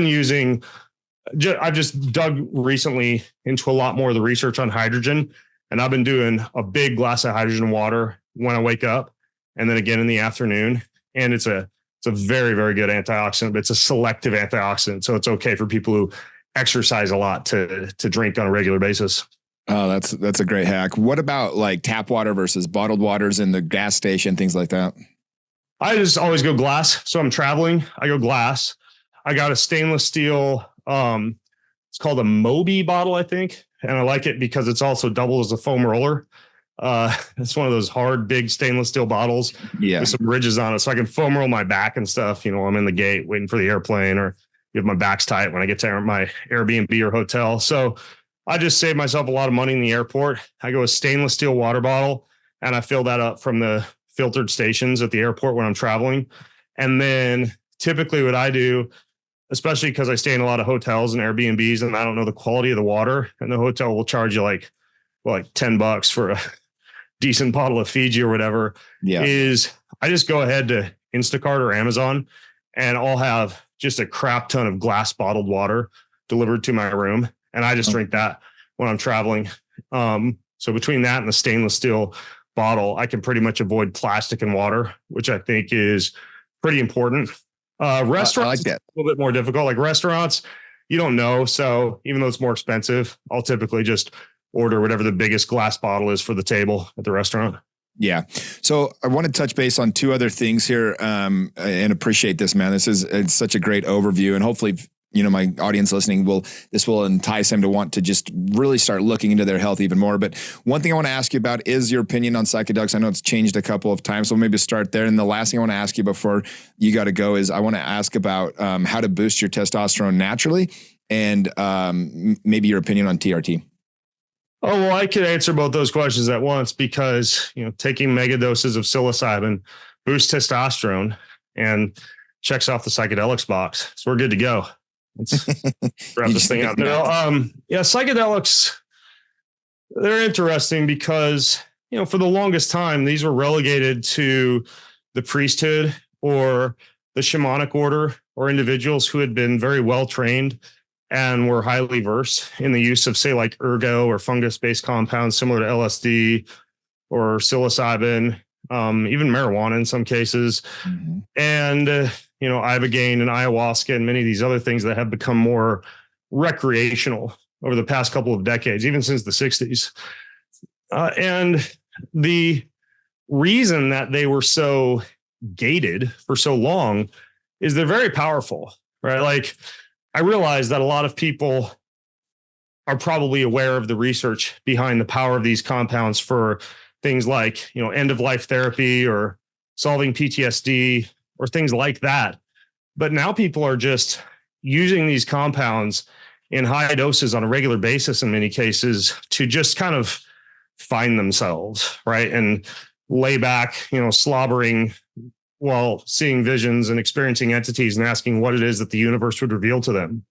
just dug recently into a lot more of the research on hydrogen, and I've been doing a big glass of hydrogen water when I wake up and then again in the afternoon. And it's a very, very good antioxidant, but it's a selective antioxidant. So it's okay for people who exercise a lot to drink on a regular basis. Oh, that's a great hack. What about like tap water versus bottled waters in the gas station, things like that? I just always go glass. So I'm traveling, I go glass. I got a stainless steel, it's called a Moby bottle, I think. And I like it because it's also double as a foam roller. It's one of those hard, big stainless steel bottles with some ridges on it. So I can foam roll my back and stuff. I'm in the gate waiting for the airplane, or if my back's tight when I get to my Airbnb or hotel. So I just save myself a lot of money in the airport. I go a stainless steel water bottle and I fill that up from the filtered stations at the airport when I'm traveling. And then typically what I do, especially because I stay in a lot of hotels and Airbnbs and I don't know the quality of the water, and the hotel will charge you like $10 for a decent bottle of Fiji or whatever, is I just go ahead to Instacart or Amazon and I'll have just a crap ton of glass bottled water delivered to my room. And I just drink that when I'm traveling. So between that and the stainless steel bottle, I can pretty much avoid plastic and water, which I think is pretty important. Restaurants, I like that. a little bit more difficult. Like restaurants, you don't know. So even though it's more expensive, I'll typically just order whatever the biggest glass bottle is for the table at the restaurant. Yeah. So I want to touch base on two other things here, and appreciate this, man. It's such a great overview, and hopefully, my audience listening this will entice them to want to just really start looking into their health even more. But one thing I want to ask you about is your opinion on psychedelics. I know it's changed a couple of times, so maybe start there. And the last thing I want to ask you before you got to go is I want to ask about how to boost your testosterone naturally, and maybe your opinion on TRT. Oh, well, I could answer both those questions at once because, taking mega doses of psilocybin boosts testosterone and checks off the psychedelics box. So we're good to go. Let's wrap this thing out. Psychedelics, they're interesting because, for the longest time, these were relegated to the priesthood or the shamanic order or individuals who had been very well trained and were highly versed in the use of, say, like ergo or fungus-based compounds similar to LSD or psilocybin, even marijuana in some cases. Mm-hmm. And, ibogaine and ayahuasca and many of these other things that have become more recreational over the past couple of decades, even since the 60s. And the reason that they were so gated for so long is they're very powerful, right? Like, I realize that a lot of people are probably aware of the research behind the power of these compounds for things like, end of life therapy or solving PTSD or things like that. But now people are just using these compounds in high doses on a regular basis in many cases to just kind of find themselves, right? And lay back, slobbering while seeing visions and experiencing entities and asking what it is that the universe would reveal to them.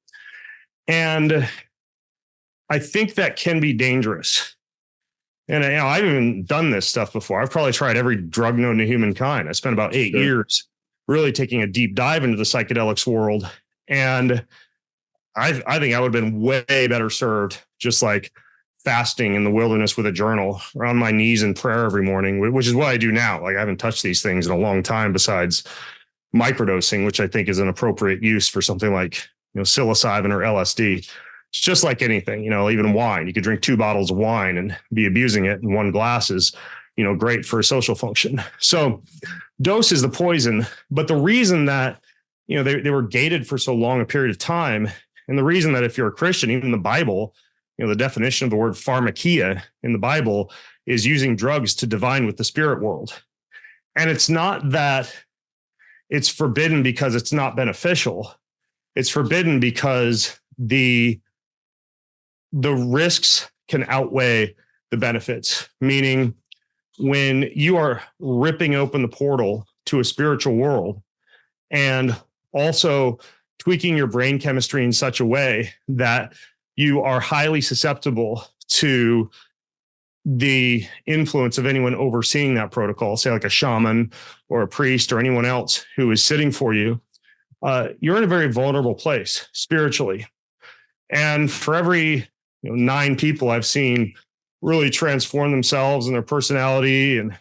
And I think that can be dangerous. And I've even done this stuff before. I've probably tried every drug known to humankind. I spent about 8 years really taking a deep dive into the psychedelics world. And I think I would have been way better served just like fasting in the wilderness with a journal or on my knees in prayer every morning, which is what I do now. Like I haven't touched these things in a long time besides microdosing, which I think is an appropriate use for something like, psilocybin or LSD. It's just like anything, even wine. You could drink 2 bottles of wine and be abusing it. And 1 glass is, great for a social function. So dose is the poison. But the reason that, they were gated for so long a period of time, and the reason that if you're a Christian, even the Bible, the definition of the word pharmakia in the Bible is using drugs to divine with the spirit world. And it's not that it's forbidden because it's not beneficial. It's forbidden because the risks can outweigh the benefits, meaning when you are ripping open the portal to a spiritual world and also tweaking your brain chemistry in such a way that you are highly susceptible to the influence of anyone overseeing that protocol, say like a shaman or a priest or anyone else who is sitting for you, you're in a very vulnerable place spiritually. And for every 9 people I've seen really transform themselves and their personality and,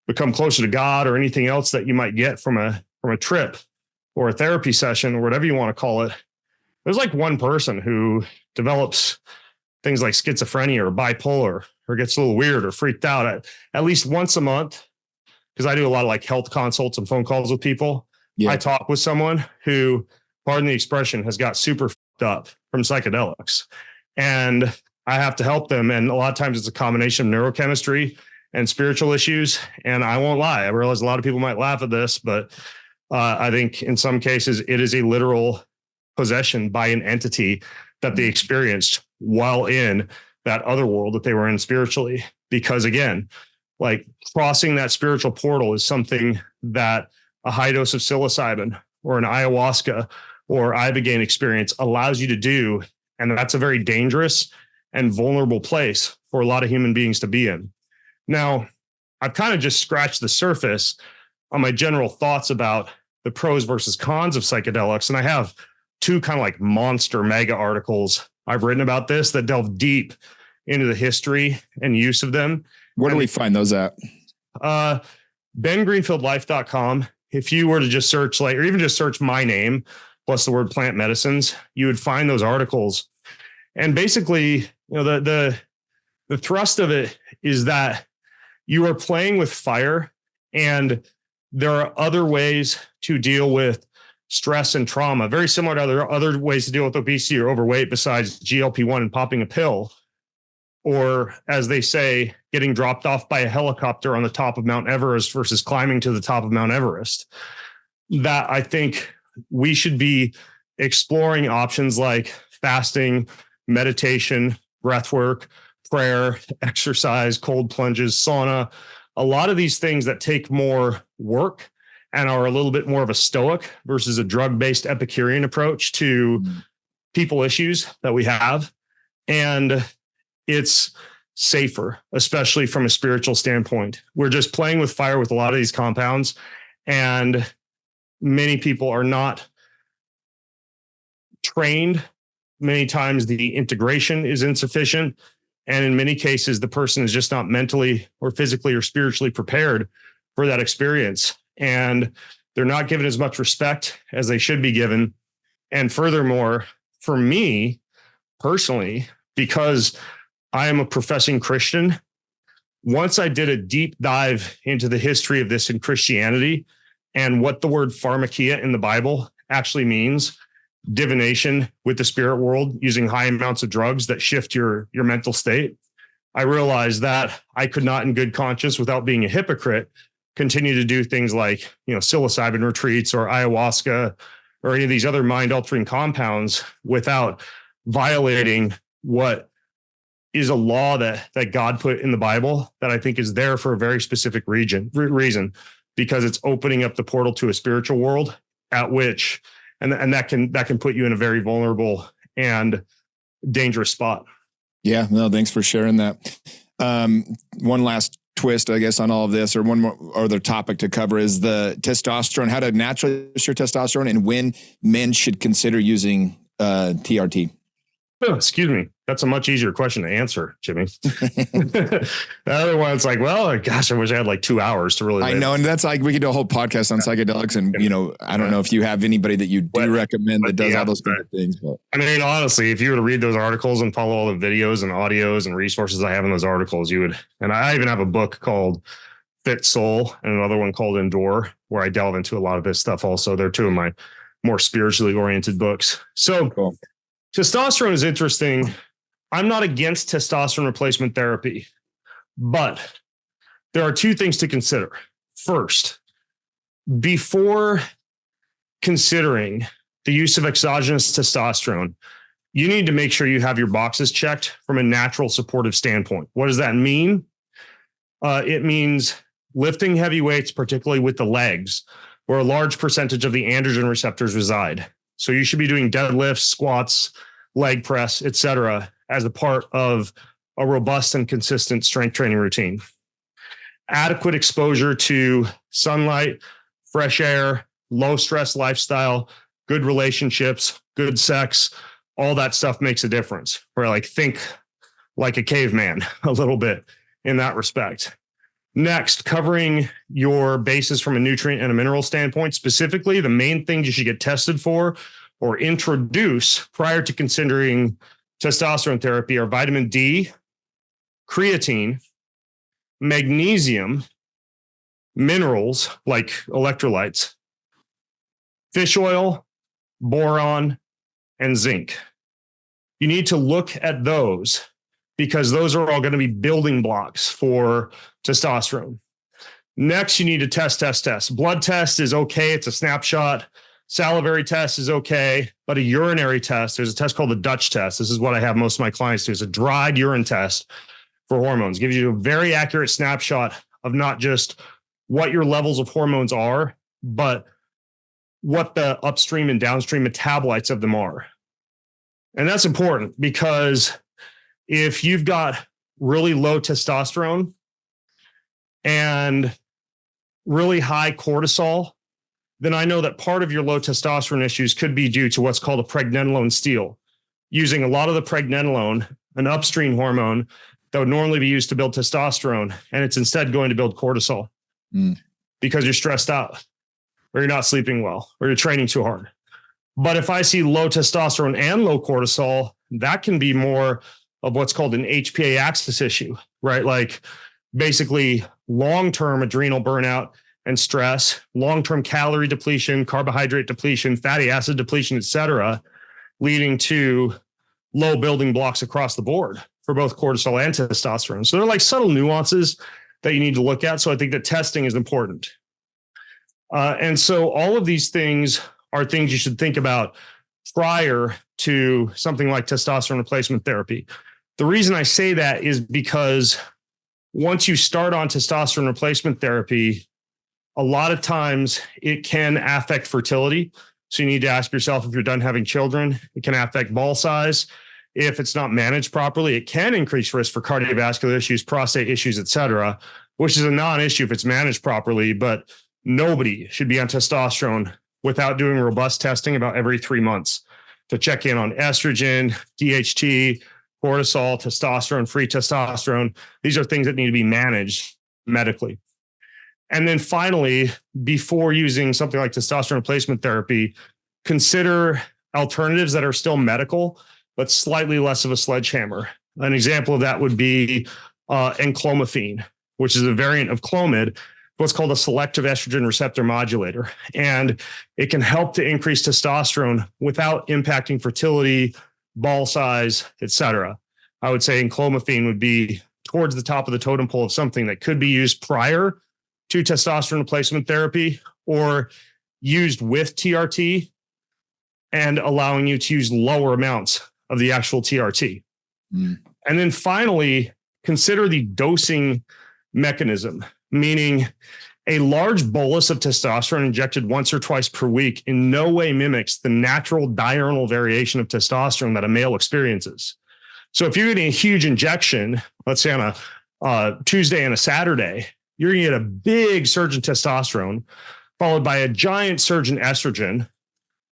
become closer to God or anything else that you might get from a trip or a therapy session or whatever you want to call it, there's like one person who develops things like schizophrenia or bipolar or gets a little weird or freaked out at least once a month. Because I do a lot of like health consults and phone calls with people. Yeah. I talk with someone who, pardon the expression, has got super fucked up from psychedelics. And I have to help them. And a lot of times it's a combination of neurochemistry and spiritual issues. And I won't lie, I realize a lot of people might laugh at this, but I think in some cases it is a literal possession by an entity that they experienced while in that other world that they were in spiritually. Because again, like crossing that spiritual portal is something that a high dose of psilocybin or an ayahuasca or ibogaine experience allows you to do. And that's a very dangerous and vulnerable place for a lot of human beings to be in. Now, I've kind of just scratched the surface on my general thoughts about the pros versus cons of psychedelics. And I have 2 kind of like monster mega articles I've written about this that delve deep into the history and use of them Where do we find those at? BenGreenfieldLife.com. If you were to just search or even just search my name plus the word plant medicines, you would find those articles. And basically, the thrust of it is that you are playing with fire, and there are other ways to deal with stress and trauma, very similar to other ways to deal with obesity or overweight besides GLP-1 and popping a pill, or as they say, getting dropped off by a helicopter on the top of Mount Everest versus climbing to the top of Mount Everest. That I think we should be exploring options like fasting, meditation, breathwork, prayer, exercise, cold plunges, sauna, a lot of these things that take more work and are a little bit more of a stoic versus a drug-based Epicurean approach to people issues that we have. And it's safer, especially from a spiritual standpoint. We're just playing with fire with a lot of these compounds, and many people are not trained. Many times the integration is insufficient. And in many cases, the person is just not mentally or physically or spiritually prepared for that experience. And they're not given as much respect as they should be given. And furthermore, for me personally, because I am a professing Christian, once I did a deep dive into the history of this in Christianity and what the word pharmakia in the Bible actually means, divination with the spirit world using high amounts of drugs that shift your mental state, I realized that I could not in good conscience, without being a hypocrite, continue to do things like, psilocybin retreats or ayahuasca or any of these other mind altering compounds without violating what is a law that God put in the Bible that I think is there for a very specific reason, because it's opening up the portal to a spiritual world at which and that can put you in a very vulnerable and dangerous spot. Yeah, no, thanks for sharing that. One last twist, I guess, on all of this, or one more other topic to cover is the testosterone, how to naturally boost your testosterone and when men should consider using TRT. Oh, excuse me. That's a much easier question to answer, Jimmy. The other one's like, well, gosh, I wish I had like 2 hours to really. I know. And that's like, we could do a whole podcast on psychedelics. And, I don't know if you have anybody that you do recommend that does all those kind of things. But I mean, honestly, if you were to read those articles and follow all the videos and audios and resources I have in those articles, you would. And I even have a book called Fit Soul and another one called Endure, where I delve into a lot of this stuff also. They're two of my more spiritually oriented books. So cool. Testosterone is interesting. I'm not against testosterone replacement therapy, but there are two things to consider. First, before considering the use of exogenous testosterone, you need to make sure you have your boxes checked from a natural supportive standpoint. What does that mean? It means lifting heavy weights, particularly with the legs, where a large percentage of the androgen receptors reside. So you should be doing deadlifts, squats, leg press, etc., as a part of a robust and consistent strength training routine. Adequate exposure to sunlight, fresh air, low stress lifestyle, good relationships, good sex, all that stuff makes a difference. Or think like a caveman a little bit in that respect. Next, covering your bases from a nutrient and a mineral standpoint. Specifically, the main things you should get tested for or introduce prior to considering testosterone therapy are vitamin D, creatine, magnesium, minerals like electrolytes, fish oil, boron, and zinc. You need to look at those because those are all going to be building blocks for testosterone. Next, you need to test. Blood test is okay. It's a snapshot. Salivary test is okay, but a urinary test, there's a test called the Dutch test. This is what I have most of my clients do. It's a dried urine test for hormones. It gives you a very accurate snapshot of not just what your levels of hormones are, but what the upstream and downstream metabolites of them are. And that's important because if you've got really low testosterone and really high cortisol, then I know that part of your low testosterone issues could be due to what's called a pregnenolone steal. Using a lot of the pregnenolone, an upstream hormone that would normally be used to build testosterone, and it's instead going to build cortisol because you're stressed out, or you're not sleeping well, or you're training too hard. But if I see low testosterone and low cortisol, that can be more of what's called an HPA axis issue, right? Like basically long-term adrenal burnout and stress, long-term calorie depletion, carbohydrate depletion, fatty acid depletion, et cetera, leading to low building blocks across the board for both cortisol and testosterone. So they're like subtle nuances that you need to look at. So I think that testing is important. And so all of these things are things you should think about prior to something like testosterone replacement therapy. The reason I say that is because once you start on testosterone replacement therapy, a lot of times it can affect fertility. So you need to ask yourself if you're done having children. It can affect ball size. If it's not managed properly, it can increase risk for cardiovascular issues, prostate issues, et cetera, which is a non-issue if it's managed properly. But nobody should be on testosterone without doing robust testing about every 3 months to check in on estrogen, DHT, cortisol, testosterone, free testosterone. These are things that need to be managed medically. And then finally, before using something like testosterone replacement therapy, consider alternatives that are still medical, but slightly less of a sledgehammer. An example of that would be enclomiphene, which is a variant of Clomid, what's called a selective estrogen receptor modulator. And it can help to increase testosterone without impacting fertility, ball size, et cetera. I would say enclomiphene would be towards the top of the totem pole of something that could be used prior to testosterone replacement therapy or used with TRT and allowing you to use lower amounts of the actual TRT. And then finally, consider the dosing mechanism, meaning a large bolus of testosterone injected once or twice per week in no way mimics the natural diurnal variation of testosterone that a male experiences. So if you're getting a huge injection, let's say on a Tuesday and a Saturday, you're going to get a big surge in testosterone, followed by a giant surge in estrogen,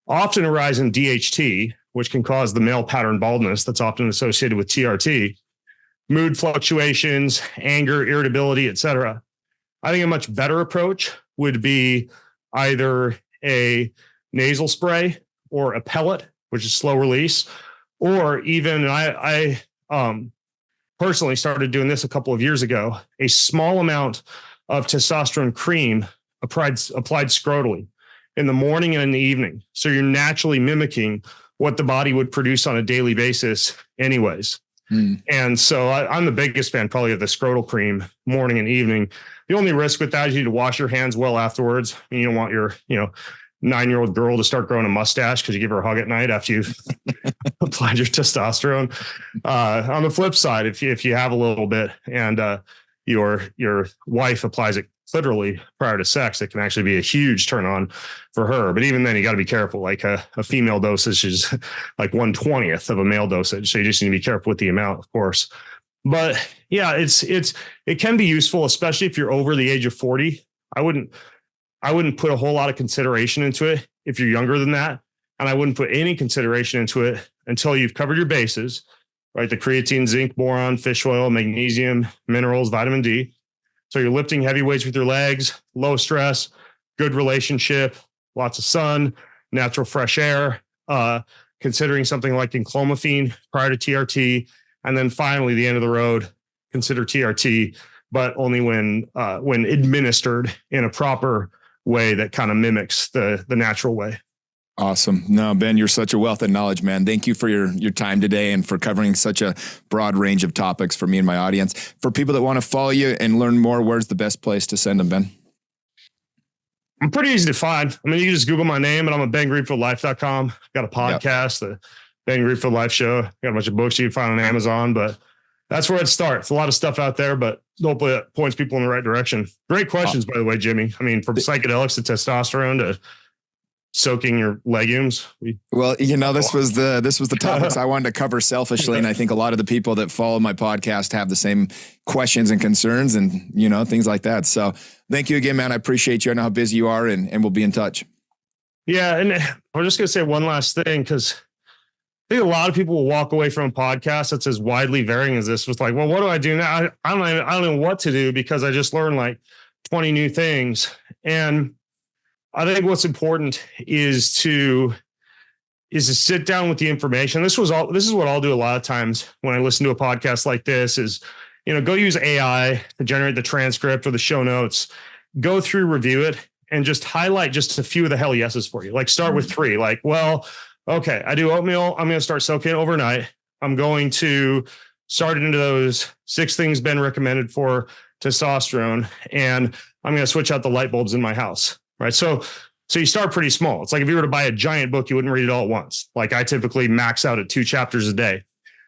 often a rise in DHT, which can cause the male pattern baldness that's often associated with TRT, mood fluctuations, anger, irritability, et cetera. I think a much better approach would be either a nasal spray or a pellet, which is slow release, or even I personally started doing this a couple of years ago, a small amount of testosterone cream applied scrotally in the morning and in the evening. So you're naturally mimicking what the body would produce on a daily basis anyways. And so I'm the biggest fan probably of the scrotal cream morning and evening. The only risk with that is you need to wash your hands well afterwards. I mean, you don't want your, 9-year-old girl to start growing a mustache because you give her a hug at night after you've applied your testosterone. On the flip side, if you have a little bit and your wife applies it literally prior to sex, it can actually be a huge turn on for her. But even then, you got to be careful. Like a female dosage is like 1/20th of a male dosage. So you just need to be careful with the amount, of course. But yeah, it can be useful, especially if you're over the age of 40. I wouldn't put a whole lot of consideration into it if you're younger than that. And I wouldn't put any consideration into it until you've covered your bases, right? The creatine, zinc, boron, fish oil, magnesium, minerals, vitamin D. So you're lifting heavy weights with your legs, low stress, good relationship, lots of sun, natural fresh air, considering something like enclomiphene prior to TRT. And then finally, the end of the road, consider TRT, but only when administered in a proper way that kind of mimics the natural way. Awesome. No, Ben, you're such a wealth of knowledge, man. Thank you for your time today and for covering such a broad range of topics for me and my audience. For people that want to follow you and learn more, where's the best place to send them, Ben? I'm pretty easy to find. I mean, you can just Google my name and I'm at bengreenfieldlife.com. Got a podcast, the Ben Greenfield Life Show. Got a bunch of books you can find on Amazon, but that's where it starts. A lot of stuff out there, but hopefully that points people in the right direction. Great questions, by the way, Jimmy. I mean, from psychedelics to testosterone to soaking your legumes. Well, this was the topics I wanted to cover selfishly. And I think a lot of the people that follow my podcast have the same questions and concerns and, things like that. So thank you again, man. I appreciate you. I know how busy you are and we'll be in touch. Yeah. And I'm just going to say one last thing, because I think a lot of people will walk away from a podcast that's as widely varying as this with like, well, what do I do now? I don't know what to do because I just learned like 20 new things. And I think what's important is to sit down with the information. This is what I'll do a lot of times when I listen to a podcast like this is, go use AI to generate the transcript or the show notes, go through, review it, and just highlight just a few of the hell yeses for you. Like start with 3, like, well, okay, I do oatmeal. I'm going to start soaking it overnight. I'm going to start into those 6 things Ben recommended for testosterone. And I'm going to switch out the light bulbs in my house. Right. So you start pretty small. It's like if you were to buy a giant book, you wouldn't read it all at once. Like I typically max out at 2 chapters a day.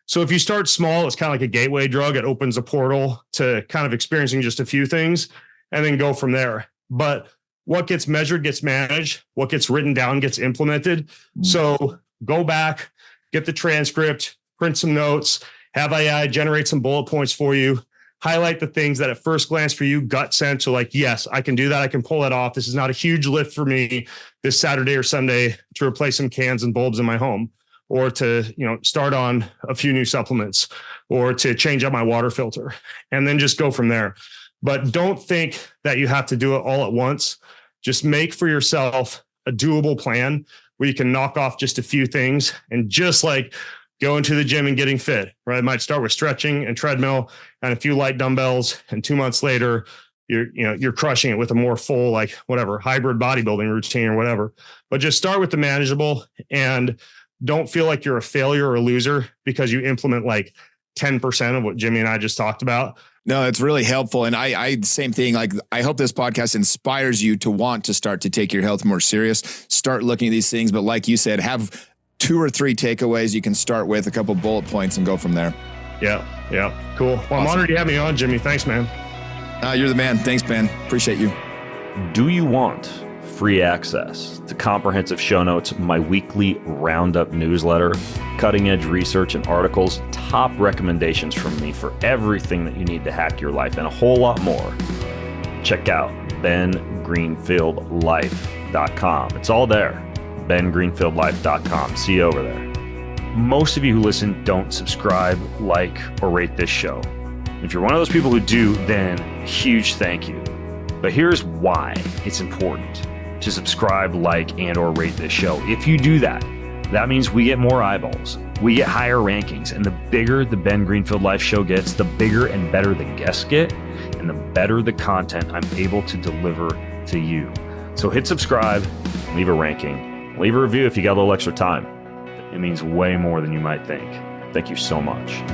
So if you start small, it's kind of like a gateway drug. It opens a portal to kind of experiencing just a few things and then go from there. But what gets measured gets managed. What gets written down gets implemented. So go back, get the transcript, print some notes, have AI generate some bullet points for you, highlight the things that at first glance for you, gut sense are like, yes, I can do that. I can pull that off. This is not a huge lift for me this Saturday or Sunday to replace some cans and bulbs in my home, or to, start on a few new supplements, or to change out my water filter, and then just go from there. But don't think that you have to do it all at once. Just make for yourself a doable plan where you can knock off just a few things, and just like going to the gym and getting fit, right? It might start with stretching and treadmill and a few light dumbbells. And 2 months later, you're crushing it with a more full, like whatever, hybrid bodybuilding routine or whatever. But just start with the manageable, and don't feel like you're a failure or a loser because you implement like 10% of what Jimmy and I just talked about. No, it's really helpful. And I same thing. Like, I hope this podcast inspires you to want to start to take your health more serious, start looking at these things. But like you said, have 2 or 3 takeaways you can start with, a couple bullet points, and go from there. Yeah. Cool. Well, awesome. I'm honored you had me on, Jimmy. Thanks, man. You're the man. Thanks, Ben. Appreciate you. Do you want free access to comprehensive show notes, my weekly roundup newsletter, cutting edge research and articles, top recommendations from me for everything that you need to hack your life, and a whole lot more? Check out bengreenfieldlife.com. It's all there. bengreenfieldlife.com. See you over there. Most of you who listen don't subscribe, like, or rate this show. If you're one of those people who do, then huge thank you. But here's why it's important to subscribe, like, and or rate this show. If you do that, that means we get more eyeballs, we get higher rankings, and the bigger the Ben Greenfield Life show gets, the bigger and better the guests get, and the better the content I'm able to deliver to you. So hit subscribe, leave a ranking, leave a review if you got a little extra time. It means way more than you might think. Thank you so much.